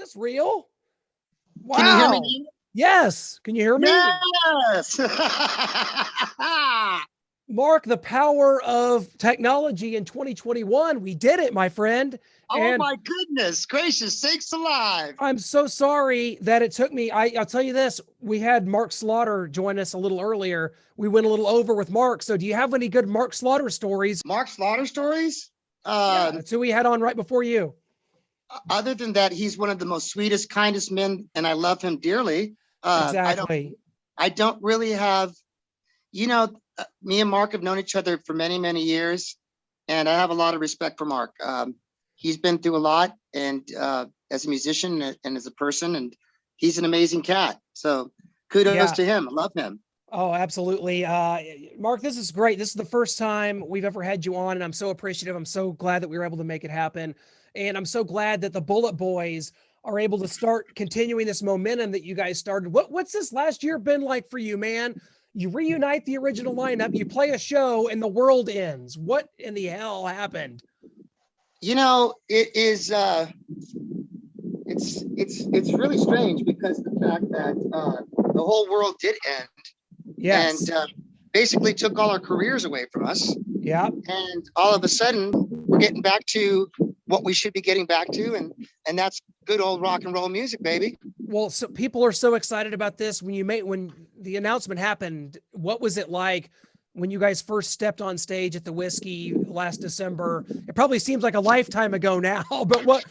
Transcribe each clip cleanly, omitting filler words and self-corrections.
this real? Wow. Can you hear me? Yes. Can you hear me? Yes. Mark, the power of technology in 2021. We did it, my friend. Oh my goodness gracious sakes alive. I'm so sorry that it took me. I'll tell you this. We had Mark Slaughter join us a little earlier. We went a little over with Mark. So do you have any good Mark Slaughter stories? Mark Slaughter stories? Yeah, that's who we had on right before you. Other than that, he's one of the most sweetest, kindest men, and I love him dearly. Exactly. I don't really have, me and Mark have known each other for many, many years, and I have a lot of respect for Mark. He's been through a lot, and as a musician and as a person, and he's an amazing cat. So kudos to him. I love him. Oh, absolutely. Mark, this is great. This is the first time we've ever had you on, and I'm so appreciative. I'm so glad that we were able to make it happen. And I'm so glad that the BulletBoys are able to start continuing this momentum that you guys started. What's this last year been like for you, man? You reunite the original lineup, you play a show, and the world ends. What in the hell happened? It is it's really strange because the fact that the whole world did end. Yes. And basically took all our careers away from us. Yeah. And all of a sudden we're getting back to what we should be getting back to. And that's good old rock and roll music, baby. Well, so people are so excited about this. When the announcement happened, what was it like when you guys first stepped on stage at the Whiskey last December? It probably seems like a lifetime ago now, but what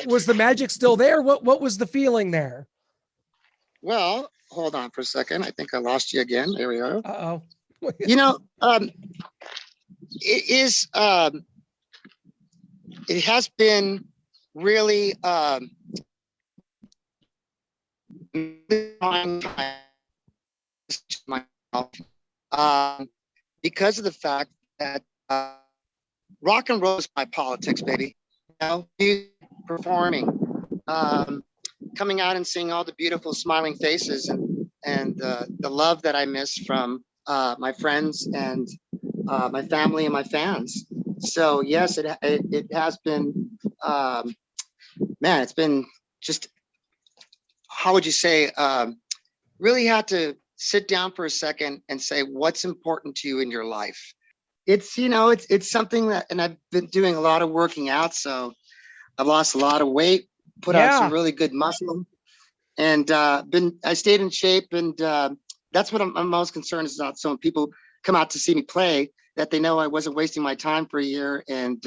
was the magic still there? What was the feeling there? Well, hold on for a second. I think I lost you again. There we are. Uh-oh. It has been really because of the fact that rock and roll is my politics, baby. Performing, coming out and seeing all the beautiful smiling faces and the love that I miss from my friends and my family and my fans. So yes, it has been, man, it's been just, how would you say, really had to sit down for a second and say, what's important to you in your life? It's something that, and I've been doing a lot of working out. So I've lost a lot of weight, put on some really good muscle, and I stayed in shape. And that's what I'm most concerned about. So when people come out to see me play, that they know I wasn't wasting my time for a year and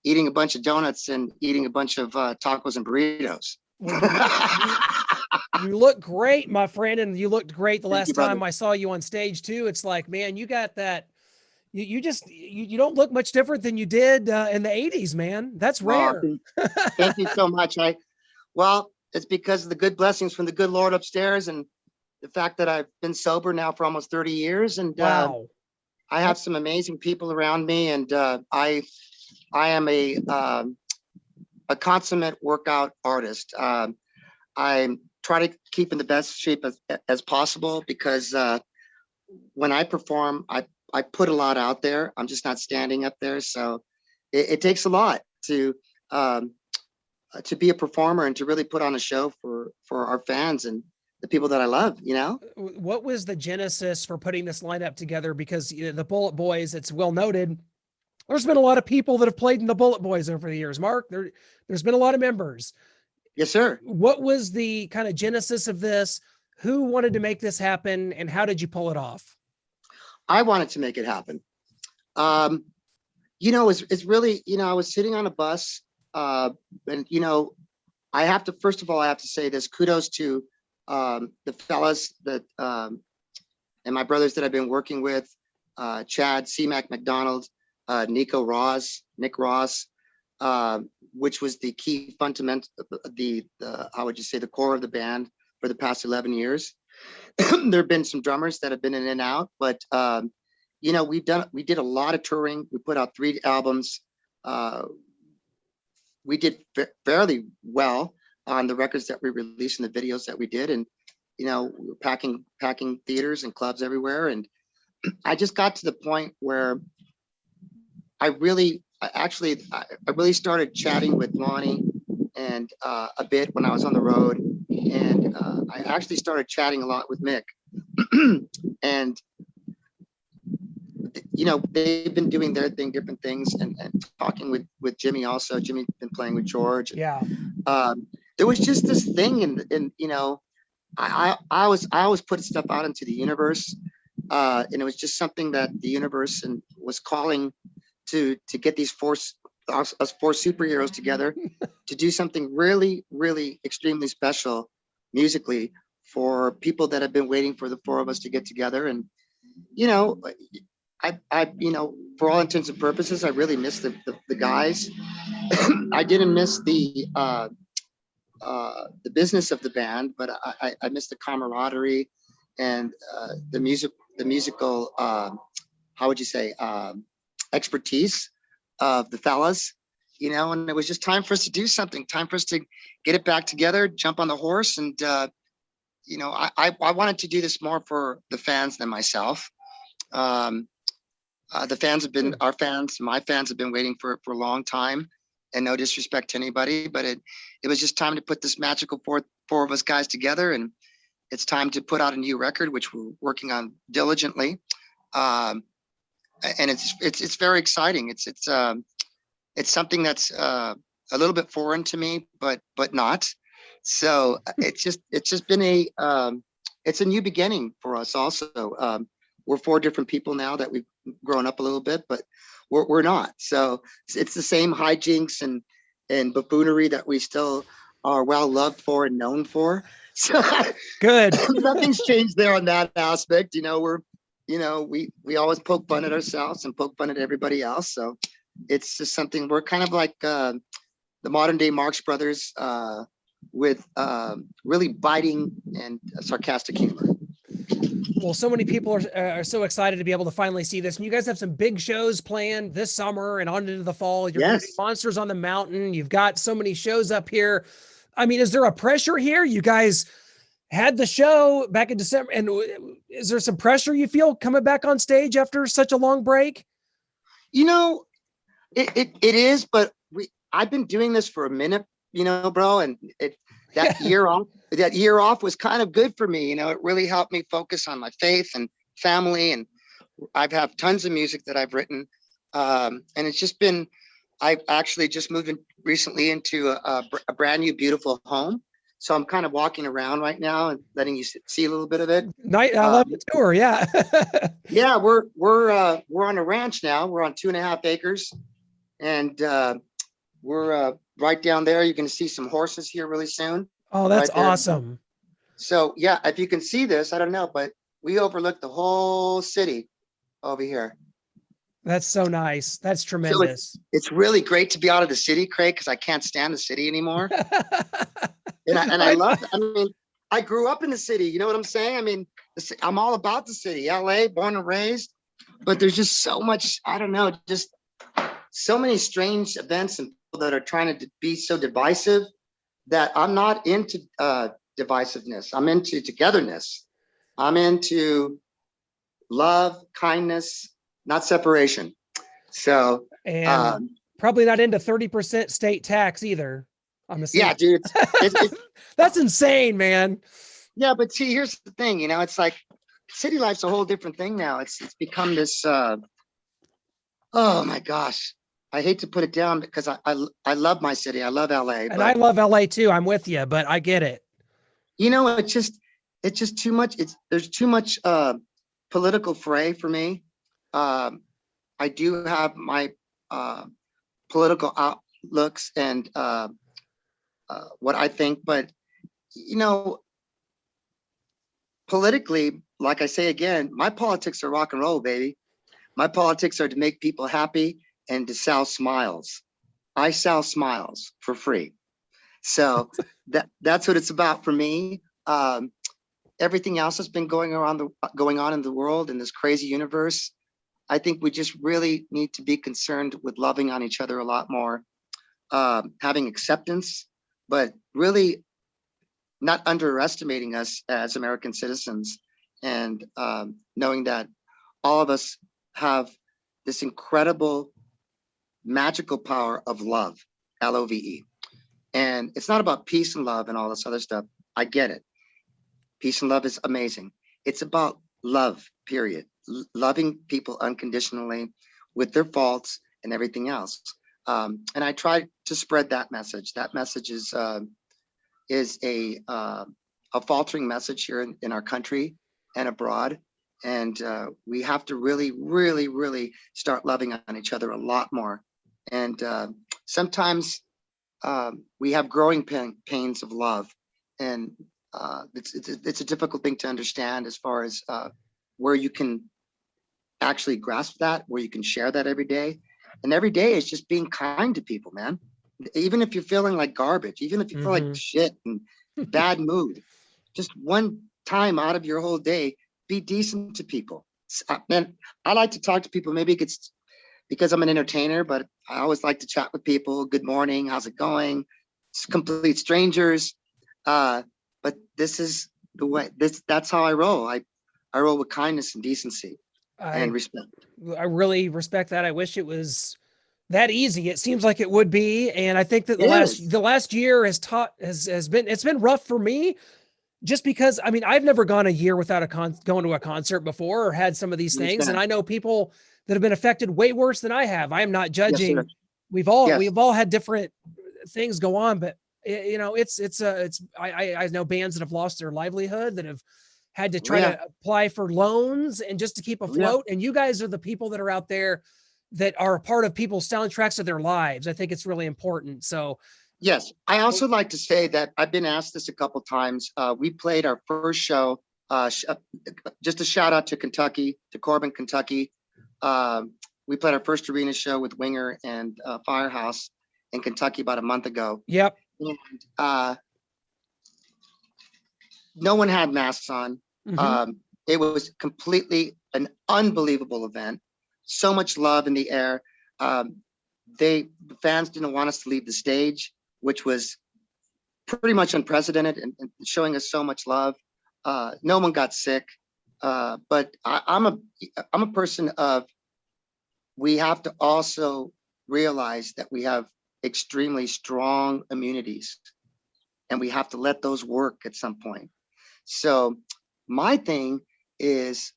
eating a bunch of donuts and eating a bunch of tacos and burritos. You look great, my friend, and you looked great the last time I saw you on stage too. It's like, man, you got that. You don't look much different than you did in the 80s, man. That's rare. Thank you so much. Well, it's because of the good blessings from the good Lord upstairs and the fact that I've been sober now for almost 30 years. And wow. I have some amazing people around me, and I am a consummate workout artist. I try to keep in the best shape as possible because when I perform, I put a lot out there. I'm just not standing up there, so it takes a lot to be a performer and to really put on a show for our fans and the people that I love, What was the genesis for putting this lineup together? Because the BulletBoys, it's well noted, there's been a lot of people that have played in the BulletBoys over the years. Mark, there's been a lot of members. Yes, sir. What was the kind of genesis of this? Who wanted to make this happen, and how did you pull it off? I wanted to make it happen. It's really, I was sitting on a bus, and I have to, first of all, I have to say this, kudos to the fellas that and my brothers that I've been working with, Chad C-Mac McDonald, Nick Ross, which was the key fundamental, the how would you say, the core of the band for the past 11 years. There have been some drummers that have been in and out, but we did a lot of touring. We put out 3 albums. We did fairly well on the records that we released and the videos that we did. And, we were packing theaters and clubs everywhere. And I just got to the point where I really started chatting with Lonnie and a bit when I was on the road. And I actually started chatting a lot with Mick. And you know, they've been doing their thing, different things, and talking with Jimmy also. Jimmy's been playing with George. Yeah. There was just this thing, and you know, I always put stuff out into the universe, and it was just something that the universe and was calling to get these us four superheroes together to do something really, really extremely special musically for people that have been waiting for the four of us to get together. And you know, you know, for all intents and purposes, I really miss the guys. I didn't miss the business of the band, but I miss the camaraderie and the musical, how would you say, expertise of the fellas, you know. And it was just time for us to do something, time for us to get it back together, jump on the horse. And you know, I wanted to do this more for the fans than myself. The fans have been, my fans have been waiting for a long time, and no disrespect to anybody, but it was just time to put this magical four of us guys together. And it's time to put out a new record, which we're working on diligently. And it's very exciting. It's something that's a little bit foreign to me, but not. So it's just been it's a new beginning for us also. We're four different people now that we've grown up a little bit, but we're not. So it's the same hijinks and buffoonery that we still are well loved for and known for. So Good. Nothing's changed there on that aspect. You know, we always poke fun at ourselves and poke fun at everybody else. So it's just something, we're kind of like the modern day Marx Brothers with really biting and sarcastic humor. Well, so many people are so excited to be able to finally see this. And you guys have some big shows planned this summer and on into the fall. You're going to do Monsters on the Mountain. You've got so many shows up here. I mean, is there a pressure here? You guys had the show back in December, and is there some pressure you feel coming back on stage after such a long break? You know, it is, but I've been doing this for a minute, you know, bro, and that year off was kind of good for me. You know, it really helped me focus on my faith and family, and I've have tons of music that I've written, and it's just been, I've actually just moved in recently into a brand new beautiful home. So I'm kind of walking around right now and letting you see a little bit of it. Nice. I love the tour. Yeah. Yeah, we're on a ranch now. We're on 2.5 acres, and we're right down there. You're going to see some horses here really soon. Oh, that's right awesome. So yeah, if you can see this, I don't know, but we overlook the whole city over here. That's so nice. That's tremendous. So it's really great to be out of the city, Craig, because I can't stand the city anymore. and I love, I mean, I grew up in the city. You know what I'm saying? I mean, I'm all about the city, LA, born and raised, but there's just so much, I don't know, just so many strange events and people that are trying to be so divisive that I'm not into divisiveness. I'm into togetherness. I'm into love, kindness, not separation. So, and probably not into 30% state tax either. I'm assuming. Yeah, dude. It's that's insane, man. Yeah, but see, here's the thing, you know, it's like city life's a whole different thing now. It's become this, oh my gosh. I hate to put it down because I love my city. I love LA. And I love LA too. I'm with you, but I get it. You know, it's just too much. There's too much political fray for me. I do have my political outlooks and what I think, but you know, politically, like I say again, my politics are rock and roll, baby. My politics are to make people happy and to sell smiles. I sell smiles for free. So that's what it's about for me. Everything else that's been going on in the world in this crazy universe, I think we just really need to be concerned with loving on each other a lot more, having acceptance, but really not underestimating us as American citizens, and knowing that all of us have this incredible magical power of love, LOVE. And it's not about peace and love and all this other stuff. I get it. Peace and love is amazing. It's about love, period. Loving people unconditionally with their faults and everything else. And I try to spread that message. That message is a faltering message here in our country and abroad. And we have to really, really, really start loving on each other a lot more. And sometimes we have growing pains of love, and it's a difficult thing to understand as far as where you can actually grasp that, where you can share that every day. And every day is just being kind to people, man. Even if you're feeling like garbage, even if you feel like shit and bad mood, just one time out of your whole day, be decent to people. Man, I like to talk to people. Maybe it's because I'm an entertainer, but I always like to chat with people. Good morning, how's it going? It's complete strangers. But this is the way, that's how I roll. I roll with kindness and decency and respect. I really respect that. I wish it was that easy. It seems like it would be. And I think that the last year has been rough for me, just because, I mean, I've never gone a year without going to a concert before or had some of these things. And I know people that have been affected way worse than I have. I am not judging. Yes, we've all had different things go on, but you know, I know bands that have lost their livelihood, that have had to try to apply for loans and just to keep afloat. And you guys are the people that are out there that are a part of people's soundtracks of their lives. I think it's really important. So yes, I also like to say that I've been asked this a couple times. We played our first show, just a shout out to Kentucky, to Corbin, Kentucky. We played our first arena show with Winger and Firehouse in Kentucky about a month ago. Yep. And no one had masks on. It was completely an unbelievable event. So much love in the air. The fans didn't want us to leave the stage, which was pretty much unprecedented, and showing us so much love. No one got sick, but I'm a person of, we have to also realize that we have extremely strong immunities, and we have to let those work at some point. So my thing is,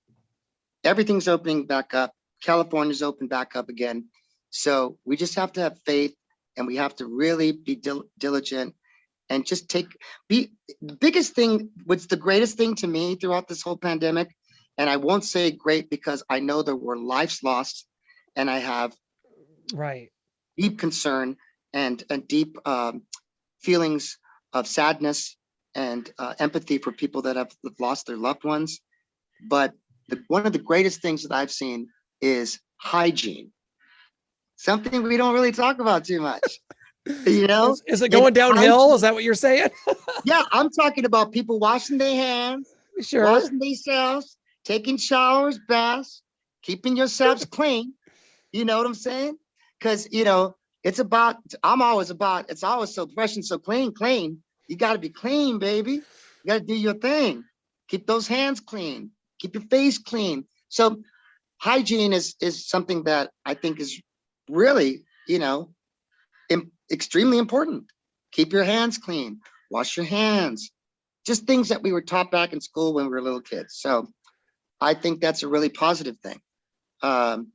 everything's opening back up. California's open back up again. So we just have to have faith, and we have to really be diligent and just the biggest thing, what's the greatest thing to me throughout this whole pandemic, and I won't say great because I know there were lives lost, and I have deep concern and deep feelings of sadness and empathy for people that have lost their loved ones. But one of the greatest things that I've seen is hygiene. Something we don't really talk about too much. You know, is it going downhill? Hygiene. Is that what you're saying? Yeah, I'm talking about people washing their hands, washing themselves, taking showers, baths, keeping yourselves clean. You know what I'm saying? Because, you know, it's always so fresh and so clean. You got to be clean, baby. You got to do your thing. Keep those hands clean. Keep your face clean. So hygiene is something that I think is really, you know, extremely important. Keep your hands clean. Wash your hands. Just things that we were taught back in school when we were little kids. So I think that's a really positive thing.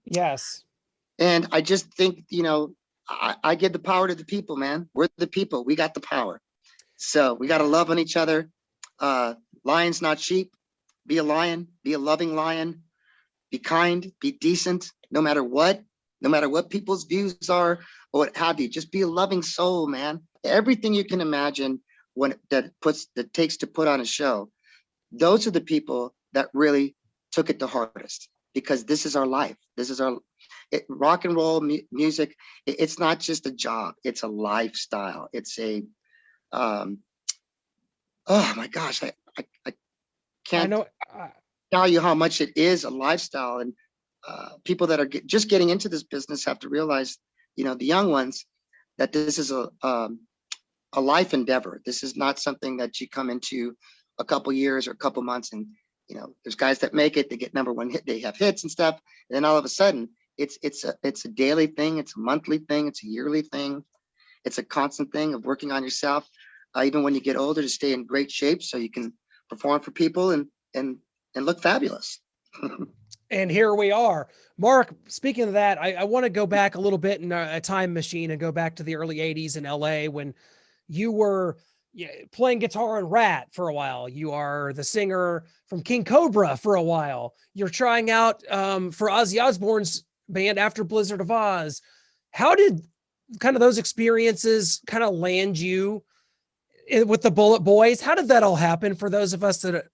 Yes. And I just think, you know, I give the power to the people, man. We're the people. We got the power. So we got to love on each other. Lions, not sheep. Be a lion. Be a loving lion. Be kind. Be decent. No matter what people's views are or what have you. Just be a loving soul, man. Everything you can imagine that takes to put on a show. Those are the people that really took it the hardest, because this is our life. This is rock and roll music. It's not just a job. It's a lifestyle. It's a, oh my gosh, I can't tell you how much it is a lifestyle. And people that are just getting into this business have to realize, you know, the young ones, that this is a life endeavor. This is not something that you come into a couple years or a couple months and, you know, there's guys that make it, they get #1 hit, they have hits and stuff. And then all of a sudden it's a daily thing. It's a monthly thing. It's a yearly thing. it's a constant thing of working on yourself, even when you get older, to stay in great shape so you can perform for people and look fabulous. And here we are. Marq, speaking of that, I want to go back a little bit in a time machine and go back to the early 80s in LA when you were playing guitar in Rat for a while. You are the singer from King Cobra for a while. You're trying out for Ozzy Osbourne's band After Blizzard of Oz. How did kind of those experiences kind of land you with the BulletBoys? How did that all happen for those of us that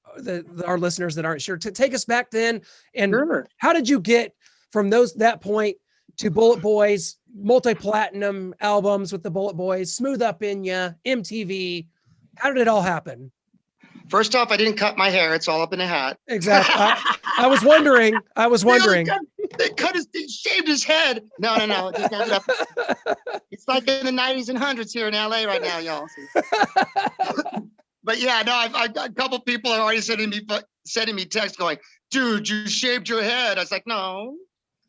our listeners that aren't sure? To take us back then, and Sure. how did you get from that point to BulletBoys, multi-platinum albums with the BulletBoys, Smooth Up in Ya, MTV? How did it all happen? First off, I didn't cut my hair. It's all up in a hat. Exactly. I was wondering. He shaved his head. No. Just have it up. It's like in the 90s and hundreds here in LA right now, y'all. But yeah, no, I've got a couple people are already sending me texts going, dude, you shaved your head. I was like, no,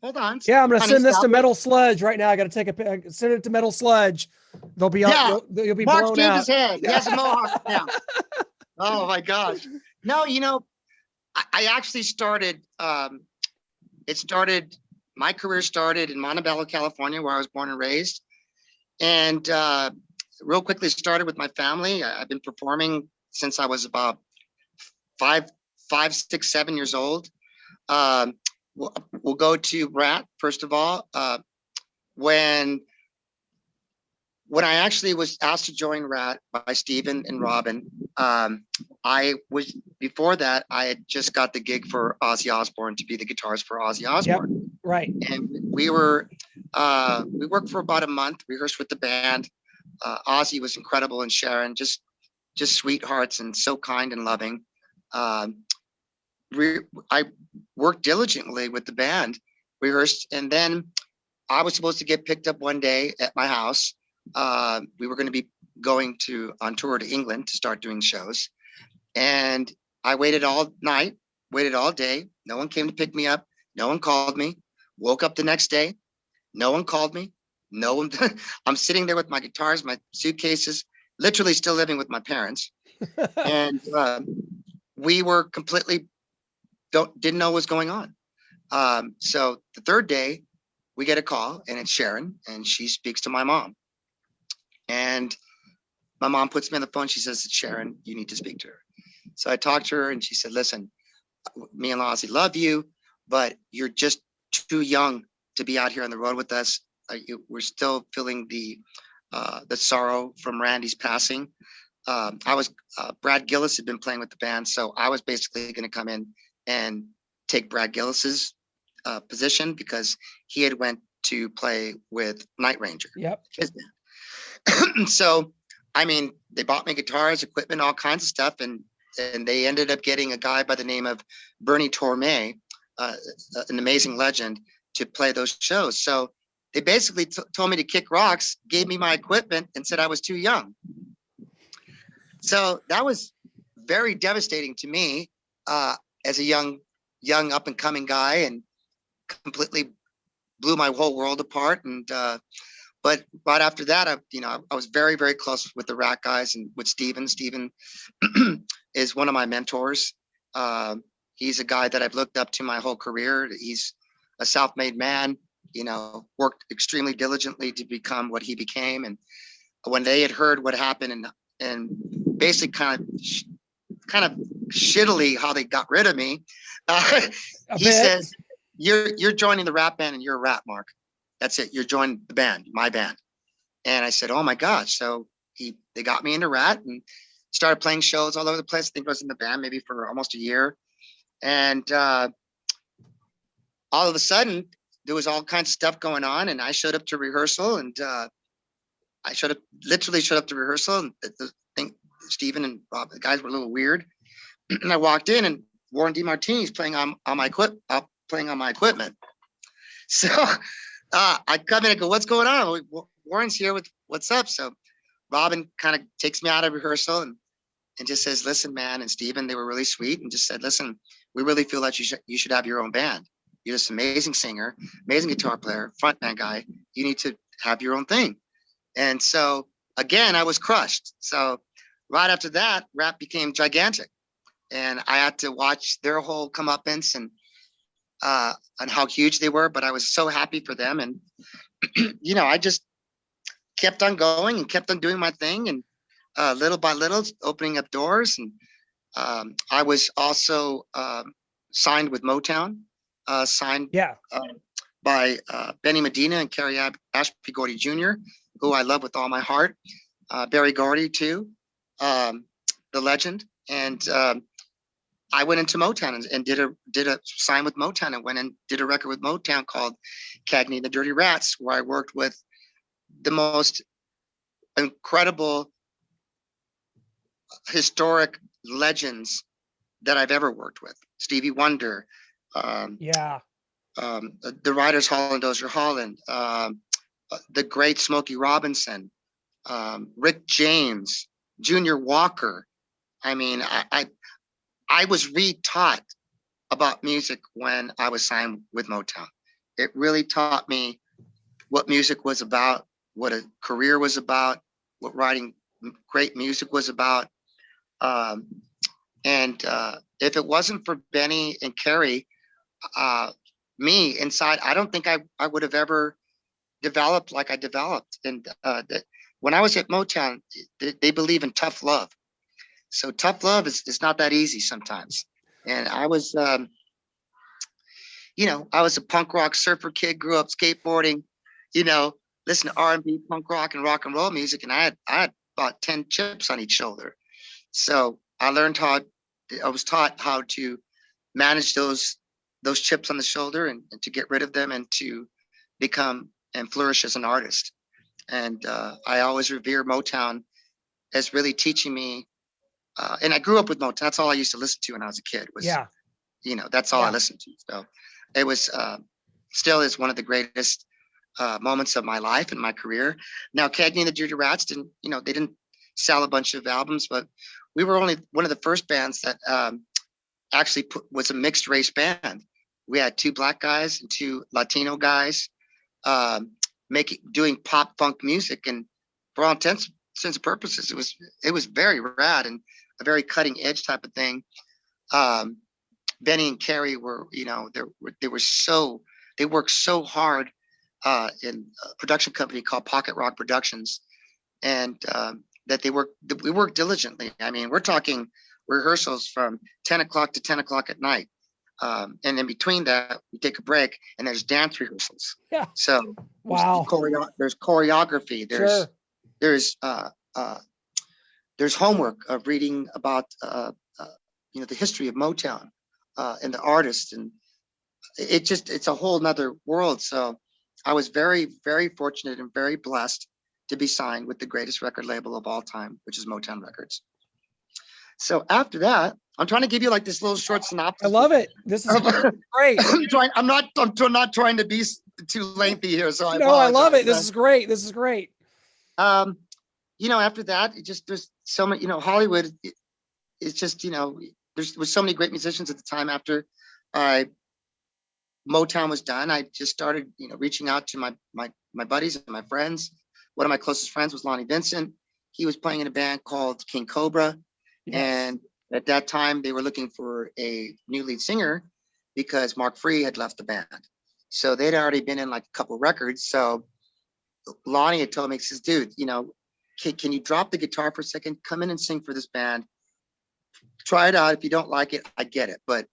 hold on. Yeah, I'm going to send this to Metal Sludge right now. I got to send it to Metal Sludge. They'll be you'll be Marq blown shaved out. his head. He has a mohawk now. Oh my gosh. No, I actually started, my career started in Montebello, California, where I was born and raised. And real quickly started with my family. I've been performing since I was about 5, 6, 7 years old. We'll go to Rat, first of all. When I actually was asked to join Rat by Steven and Robin, before that, I had just got the gig for Ozzy Osbourne to be the guitarist for Ozzy Osbourne. Yep, right. And we worked for about a month, rehearsed with the band. Ozzy was incredible, and Sharon, just sweethearts and so kind and loving. I worked diligently with the band, rehearsed, and then I was supposed to get picked up one day at my house. We were going to be going on tour to England to start doing shows. And I waited all night, waited all day. No one came to pick me up. No one called me. Woke up the next day. No one called me. No one. I'm sitting there with my guitars, my suitcases, literally still living with my parents. And we were completely didn't know what was going on. So the third day, we get a call, and it's Sharon, and she speaks to my mom. And my mom puts me on the phone. She says, Sharon, you need to speak to her. So I talked to her, and she said, listen, me and Ozzy love you, but you're just too young to be out here on the road with us. We're still feeling the sorrow from Randy's passing. Brad Gillis had been playing with the band, so I was basically going to come in and take Brad Gillis's position because he had went to play with Night Ranger. Yep. His band. So, I mean, they bought me guitars, equipment, all kinds of stuff, and they ended up getting a guy by the name of Marq Torien, an amazing legend, to play those shows. So they basically told me to kick rocks, gave me my equipment, and said I was too young. So that was very devastating to me as a young up and coming guy, and completely blew my whole world apart. And but right after that, I was very, very close with the Rat guys and with Steven. Steven is one of my mentors. He's a guy that I've looked up to my whole career. He's a self-made man, worked extremely diligently to become what he became. And when they had heard what happened and basically kind of shittily how they got rid of me, he says, you're joining the Rat band and you're a Rat, Marq. That's it. You're joining the band, my band. And I said, oh my gosh. So they got me into Rat and started playing shows all over the place. I think I was in the band maybe for almost a year. And all of a sudden there was all kinds of stuff going on, and I showed up to rehearsal, and I literally showed up to rehearsal, and the thing, Steven and Rob, the guys were a little weird. And I walked in, and Warren DeMartini's playing on my equipment. So I come in and go, what's going on? Warren's here with what's up. So Robin kind of takes me out of rehearsal and just says, listen, man, and Steven, they were really sweet, and just said, listen, we really feel that you should have your own band. You're this amazing singer, amazing guitar player, frontman guy. You need to have your own thing. And so again, I was crushed. So right after that, rap became gigantic, and I had to watch their whole comeuppance and how huge they were. But I was so happy for them, and I just kept on going and kept on doing my thing, and little by little, opening up doors. And I was also signed with Motown, signed Yeah. by Benny Medina and Carrie Ashby Gordy Jr., who I love with all my heart. Barry Gordy too, the legend. And I went into Motown and did a sign with Motown, and went and did a record with Motown called Cagney and the Dirty Rats, where I worked with the most incredible historic legends that I've ever worked with. Stevie Wonder, Yeah. the Riders Hall and Dozier Holland, the great Smokey Robinson, Rick James, Junior Walker. I mean, I was re-taught about music when I was signed with Motown. It really taught me what music was about, what a career was about, what writing great music was about. And if it wasn't for Benny and Carrie, me inside, I don't think I would have ever developed like I developed. And when I was at Motown, they believe in tough love. So tough love is not that easy sometimes. And I was, I was a punk rock surfer kid, grew up skateboarding, listen to R&B, punk rock, and rock and roll music. And I had about 10 chips on each shoulder. So I was taught how to manage those chips on the shoulder, and to get rid of them, and to become and flourish as an artist. And I always revere Motown as really teaching me. And I grew up with Motown. That's all I used to listen to when I was a kid. That's all I listened to. So it was still is one of the greatest moments of my life and my career. Now, Cagney and the Dirty Rats they didn't sell a bunch of albums, but we were only one of the first bands that actually was a mixed race band. We had 2 Black guys and 2 Latino guys doing pop funk music, and for all intents and purposes, it was very rad and a very cutting edge type of thing. Benny and Carrie were, they worked so hard in a production company called Pocket Rock Productions, and that we worked diligently. I mean, we're talking rehearsals from 10 o'clock to 10 o'clock at night. And in between that, we take a break, and there's dance rehearsals. Yeah. So wow. There's choreography. There's homework of reading about the history of Motown and the artists, and it's a whole nother world. So I was very, very fortunate and very blessed to be signed with the greatest record label of all time, which is Motown Records. So after that, I'm trying to give you like this little short synopsis. I love it. This is great. I'm not trying to be too lengthy here. So I love it. This is great. This is great. After that, there's so many, Hollywood, it's just, there was so many great musicians at the time. After Motown was done, I just started, reaching out to my buddies and my friends. One of my closest friends was Lonnie Vincent. He was playing in a band called King Cobra. Yes. And at that time, they were looking for a new lead singer because Mark Free had left the band. So they'd already been in like a couple records. So Lonnie had told me, he says, dude, can you drop the guitar for a second? Come in and sing for this band. Try it out. If you don't like it, I get it. But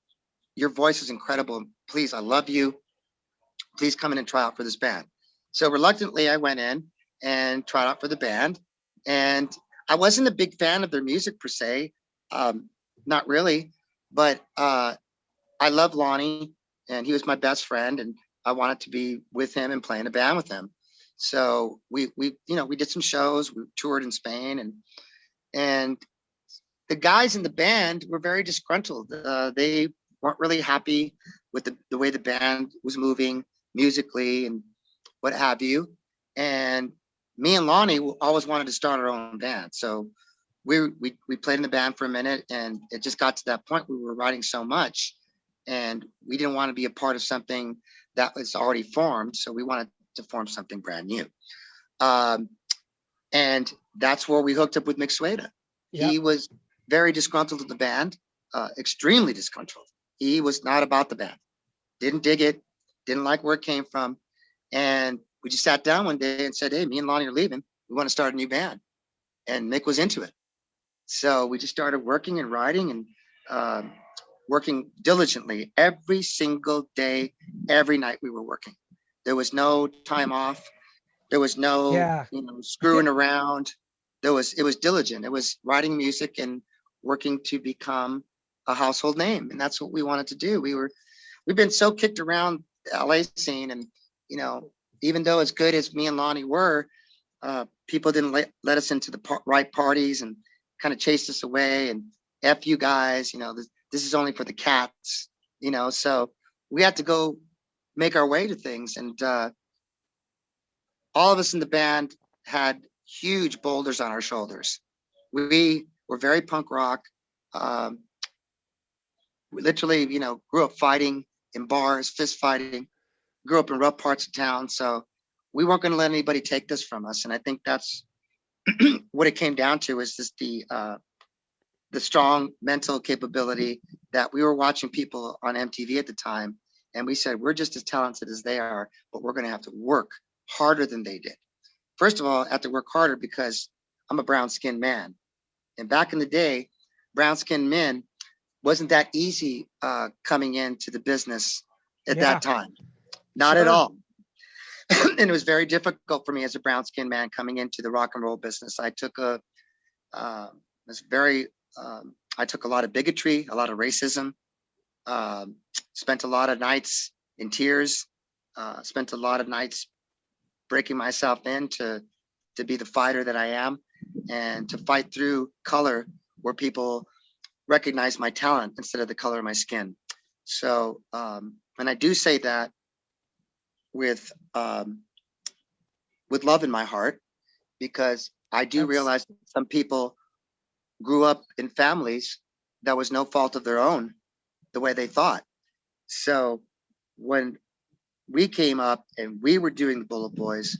your voice is incredible. Please, I love you. Please come in and try out for this band. So reluctantly, I went in and tried out for the band. And I wasn't a big fan of their music per se. Not really. But I love Lonnie, and he was my best friend. And I wanted to be with him and play in a band with him. So we did some shows. We toured in Spain, and the guys in the band were very disgruntled. They weren't really happy with the way the band was moving musically and what have you. And me and Lonnie always wanted to start our own band. So we played in the band for a minute, and it just got to that point where we were writing so much, and we didn't want to be a part of something that was already formed. So we wanted to form something brand new. And that's where we hooked up with Mick Sueda. Yep. He was very disgruntled with the band, extremely disgruntled. He was not about the band, didn't dig it, didn't like where it came from. And we just sat down one day and said, hey, me and Lonnie are leaving. We want to start a new band. And Mick was into it. So we just started working and writing and working diligently every single day, every night we were working. There was no time off. There was no, screwing around. It was diligent. It was writing music and working to become a household name. And that's what we wanted to do. We've been so kicked around the LA scene, and, even though as good as me and Lonnie were, people didn't let us into the right parties and kind of chased us away and F you guys, this is only for the cats, so we had to go make our way to things. And all of us in the band had huge boulders on our shoulders. We were very punk rock. We literally, grew up fighting in bars, fist fighting, grew up in rough parts of town. So we weren't going to let anybody take this from us. And I think that's what it came down to, is just the strong mental capability that we were watching people on MTV at the time. And we said, we're just as talented as they are, but we're going to have to work harder than they did. First of all, I have to work harder because I'm a brown skinned man. And back in the day, brown skinned men wasn't that easy coming into the business at that time. Not at all. And it was very difficult for me as a brown skinned man coming into the rock and roll business. I took I took a lot of bigotry, a lot of racism, spent a lot of nights in tears, spent a lot of nights breaking myself in to be the fighter that I am, and to fight through color where people recognize my talent instead of the color of my skin. So, and I do say that with love in my heart, because I do realize that some people grew up in families that was no fault of their own, the way they thought. So when we came up and we were doing the BulletBoys,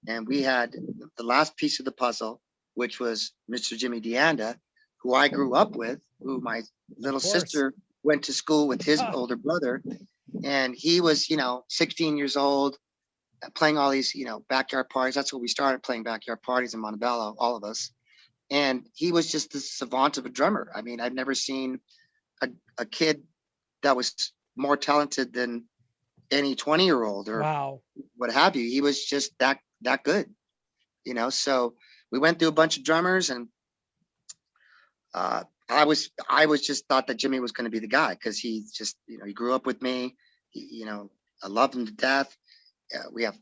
and we had the last piece of the puzzle, which was Mr. Jimmy DeAnda, who I grew up with, who my little sister went to school with his older brother. And he was, 16 years old, playing all these, backyard parties. That's what we started, playing backyard parties in Montebello, all of us. And he was just the savant of a drummer. I mean, I've never seen a kid that was more talented than any 20-year-old or what have you. He was just that good, so we went through a bunch of drummers, and I was just thought that Jimmy was going to be the guy, because he just, he grew up with me. I loved him to death.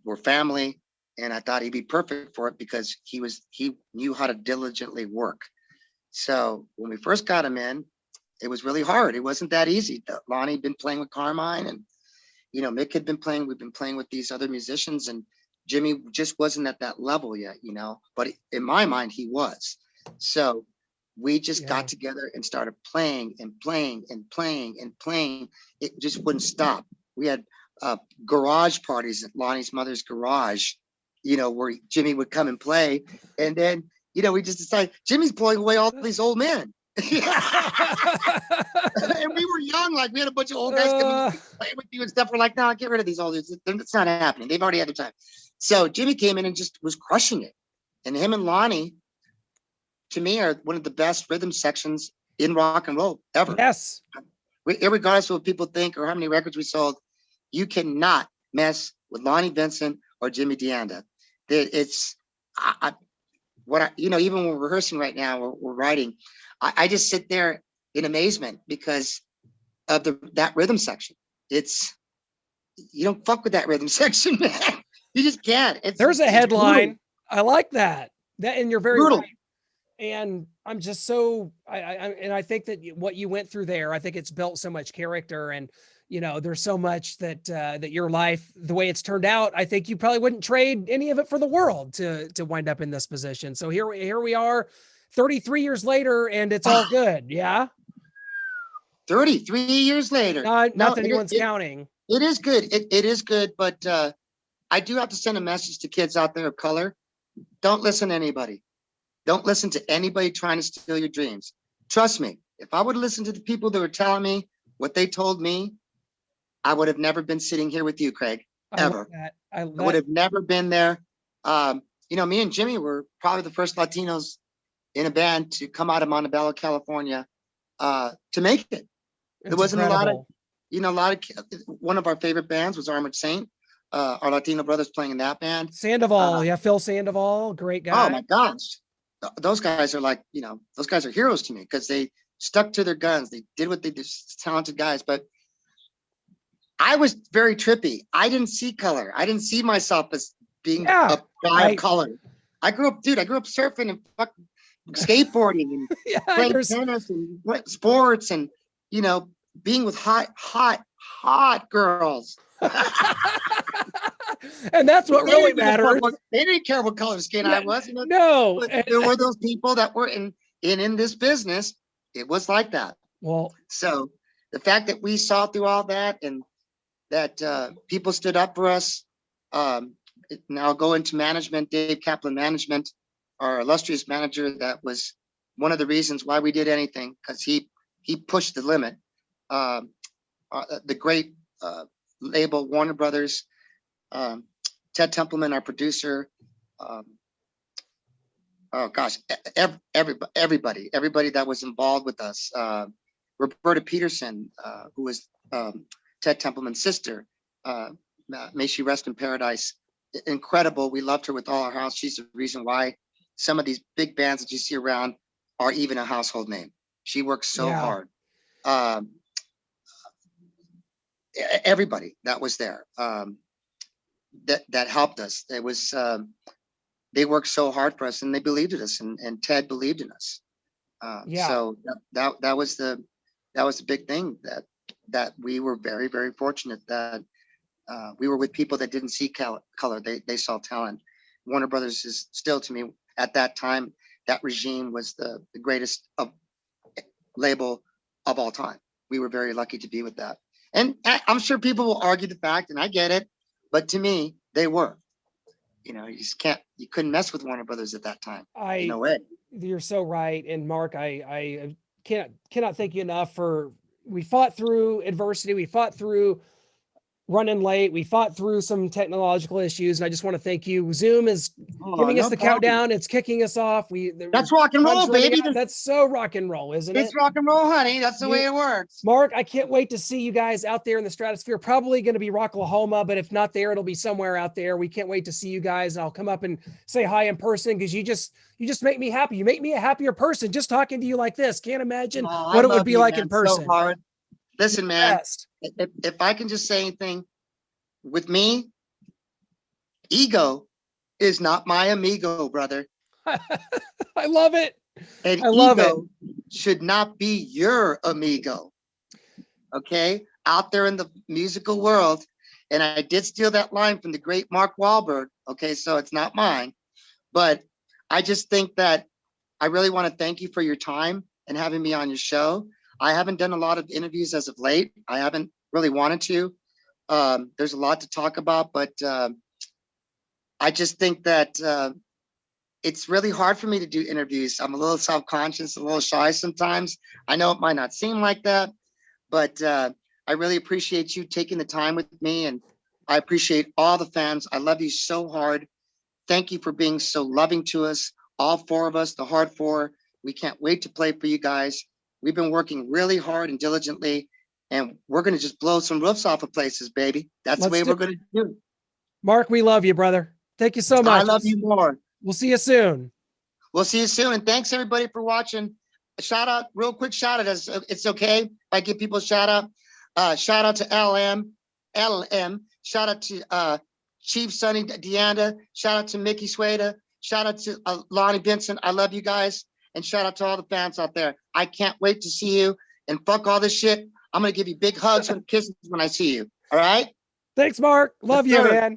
We're family, and I thought he'd be perfect for it because he knew how to diligently work. So when we first got him in, it was really hard. It wasn't that easy. Lonnie had been playing with Carmine, and Mick had been playing. We've been playing with these other musicians, and Jimmy just wasn't at that level yet, but in my mind, he was. So we just got together and started playing and playing and playing and playing. It just wouldn't stop. We had garage parties at Lonnie's mother's garage, where Jimmy would come and play. And then, we just decided Jimmy's blowing away all these old men. And we were young, like we had a bunch of old guys coming play with you and stuff. We're like, no, get rid of these old dudes. It's not happening. They've already had their time. So Jimmy came in and just was crushing it. And him and Lonnie, to me, are one of the best rhythm sections in rock and roll ever. Yes. Regardless of what people think or how many records we sold, you cannot mess with Lonnie Vincent or Jimmy DeAnda. It's even when we're rehearsing right now, we're writing, I just sit there in amazement because of that rhythm section. You don't fuck with that rhythm section, man. You just can't. There's a headline. I like that. And you're very brutal. Right. And I'm just I think that what you went through there, I think it's built so much character, and there's so much that your life, the way it's turned out, I think you probably wouldn't trade any of it for the world to wind up in this position. So here we are 33 years later, and it's all good. Yeah. 33 years later. Not that anyone's counting. It is good. It is good. But I do have to send a message to kids out there of color. don't listen to anybody. Don't listen to anybody trying to steal your dreams. Trust me, if I would listen to the people that were telling me what they told me, I would have never been sitting here with you, Craig, I love ever. that. I would have never been there. You know, me and Jimmy were probably the first Latinos in a band to come out of Montebello, California, to make it. There wasn't incredible. one of our favorite bands was Armored Saint, our Latino brothers playing in that band. Sandoval, yeah, Phil Sandoval, great guy. Oh my gosh. Those guys are like, those guys are heroes to me because they stuck to their guns. They did what they did, talented guys. But I was very trippy. I didn't see color. I didn't see myself as being a guy of color. I grew up surfing and fucking skateboarding and playing tennis and sports and, being with hot girls. And that's what really matters. They didn't care what color skin I was. No. But there were those people that were in this business. It was like that. Well, so the fact that we saw through all that and that people stood up for us. Now go into management, Dave Kaplan management, our illustrious manager. That was one of the reasons why we did anything, because he pushed the limit. The great label Warner Brothers, Ted Templeman, our producer. Oh gosh, everybody that was involved with us. Roberta Peterson, who was Ted Templeman's sister. May she rest in paradise. Incredible. We loved her with all our hearts. She's the reason why some of these big bands that you see around are even a household name. She works so hard. Everybody that was there that helped us. It was they worked so hard for us, and they believed in us, and Ted believed in us. So that was the big thing, that we were very, very fortunate that we were with people that didn't see color. They saw talent. Warner Brothers is still, to me, at that time, that regime was the greatest label of all time. We were very lucky to be with that. And I'm sure people will argue the fact, and I get it, but to me, they were. You couldn't mess with Warner Brothers at that time. No way. You're so right. And Mark, I cannot thank you enough we fought through adversity. We fought through running late. We fought through some technological issues, and I just want to thank you. Zoom is giving us the countdown. It's kicking us off. That's rock and roll, baby. That's so rock and roll, isn't it? It's rock and roll, honey. That's the way it works. Mark, I can't wait to see you guys out there in the stratosphere. Probably going to be Rocklahoma, but if not there, it'll be somewhere out there. We can't wait to see you guys. I'll come up and say hi in person, because you just make me happy. You make me a happier person just talking to you like this. Can't imagine what it would be like in person. So hard. Listen, man, if I can just say anything, with me, ego is not my amigo, brother. I love it. And ego should not be your amigo. Okay? Out there in the musical world. And I did steal that line from the great Mark Wahlberg. Okay, so it's not mine. But I just think that I really want to thank you for your time and having me on your show. I haven't done a lot of interviews as of late. I haven't really wanted to. There's a lot to talk about, but I just think that it's really hard for me to do interviews. I'm a little self-conscious, a little shy sometimes. I know it might not seem like that, but I really appreciate you taking the time with me, and I appreciate all the fans. I love you so hard. Thank you for being so loving to us, all four of us, the Hard Four. We can't wait to play for you guys. We've been working really hard and diligently, and we're going to just blow some roofs off of places, baby. That's the way we're going to do it. Mark, we love you, brother. Thank you so much. I love you more. We'll see you soon. We'll see you soon. And thanks, everybody, for watching. A real quick shout out. It's okay if I give people a shout out. Shout out to LM. Shout out to Chief Sonny Deanda. Shout out to Mickey Sueda. Shout out to Lonnie Benson. I love you guys. And shout out to all the fans out there. I can't wait to see you. And fuck all this shit. I'm going to give you big hugs and kisses when I see you. All right? Thanks, Mark. Love you, man.